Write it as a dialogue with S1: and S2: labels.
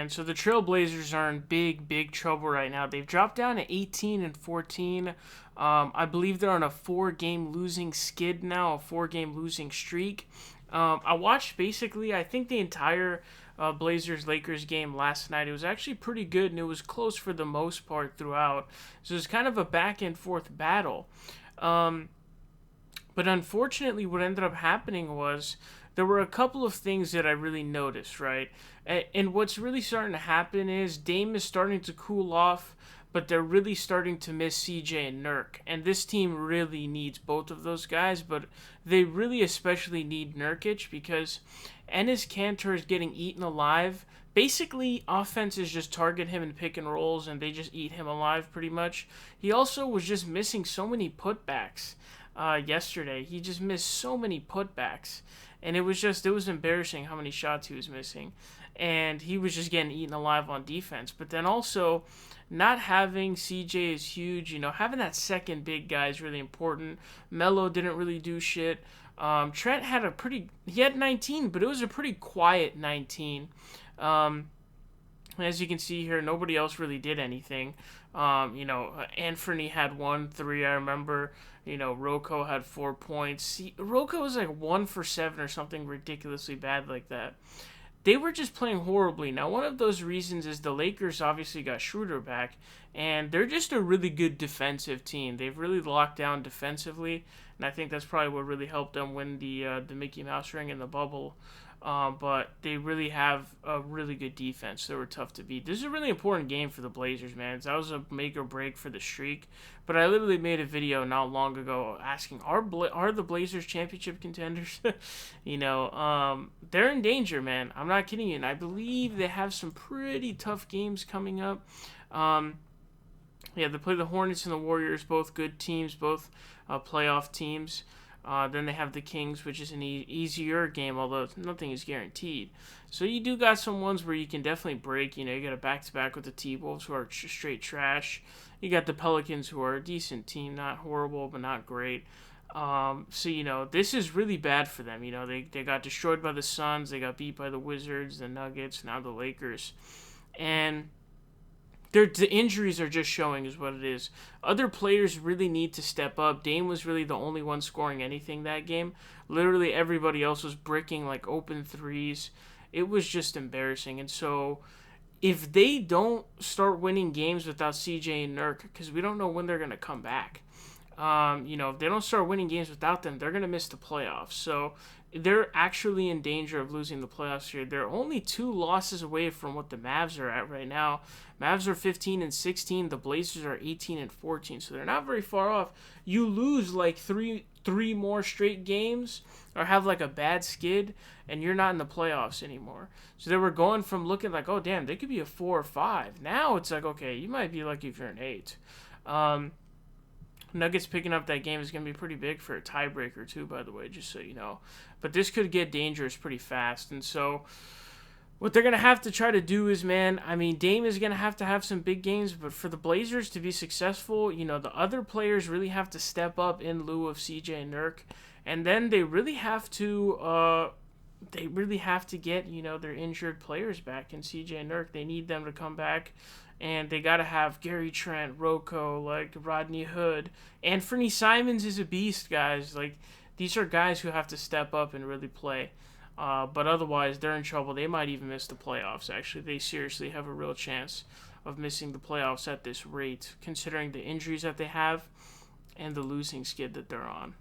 S1: man. So the Trailblazers are in big trouble right now. They've dropped down to 18 and 14. I believe they're on a 4-game losing skid now, a 4-game losing streak. I watched basically, I think the entire Blazers-Lakers game last night. It was actually pretty good, and it was close for the most part throughout. So it was kind of a back and forth battle. But unfortunately, what ended up happening was there were a couple of things that I really noticed, right? And what's really starting to happen is Dame is starting to cool off, but they're really starting to miss CJ and Nurk. And this team really needs both of those guys, but they really especially need Nurkic because Enes Kanter is getting eaten alive. Basically, offenses just target him in pick and rolls, and they just eat him alive pretty much. He also was just missing so many putbacks yesterday. He just missed so many putbacks. And it was embarrassing how many shots he was missing. And he was just getting eaten alive on defense. But then also, not having CJ is huge. Having that second big guy is really important. Melo didn't really do shit. Trent had he had 19, but it was a pretty quiet 19. As you can see here, nobody else really did anything. Anthony had 1-3, I remember. Rocco had 4 points. Rocco was like 1 for 7 or something ridiculously bad like that. They were just playing horribly. Now, one of those reasons is the Lakers obviously got Schroeder back, and they're just a really good defensive team. They've really locked down defensively, and I think that's probably what really helped them win the Mickey Mouse ring in the bubble. But they really have a really good defense. They were tough to beat. This is a really important game for the Blazers, man. That was a make or break for the streak. But I literally made a video not long ago asking, are the Blazers championship contenders? They're in danger, man. I'm not kidding you. And I believe they have some pretty tough games coming up. They play the Hornets and the Warriors, both good teams, both playoff teams. Then they have the Kings, which is an easier game, although nothing is guaranteed. So you do got some ones where you can definitely break. You got a back-to-back with the T-Wolves, who are straight trash. You got the Pelicans, who are a decent team, not horrible, but not great. This is really bad for them. They got destroyed by the Suns. They got beat by the Wizards, the Nuggets, now the Lakers. And the injuries are just showing is what it is. Other players really need to step up. Dame was really the only one scoring anything that game. Literally everybody else was bricking like open threes. It was just embarrassing. And so if they don't start winning games without CJ and Nurk, because we don't know when they're going to come back, if they don't start winning games without them, they're going to miss the playoffs. So they're actually in danger of losing the playoffs here. They're only 2 losses away from what the Mavs are at right now. Mavs are 15 and 16. The Blazers are 18 and 14. So they're not very far off. You lose like three more straight games or have like a bad skid, and you're not in the playoffs anymore. So they were going from looking like, oh damn, they could be a 4 or 5. Now it's like, okay, you might be lucky if you're an 8. Nuggets picking up that game is going to be pretty big for a tiebreaker too, by the way, just so you know. But this could get dangerous pretty fast. And so what they're going to have to try to do is, Dame is going to have some big games. But for the Blazers to be successful, the other players really have to step up in lieu of CJ and Nurk. And then they really have to get, their injured players back in CJ and Nurk. They need them to come back. And they got to have Gary Trent, Rocco, like Rodney Hood. Anthony Simons is a beast, guys. Like, these are guys who have to step up and really play. But otherwise, they're in trouble. They might even miss the playoffs, actually. They seriously have a real chance of missing the playoffs at this rate, considering the injuries that they have and the losing skid that they're on.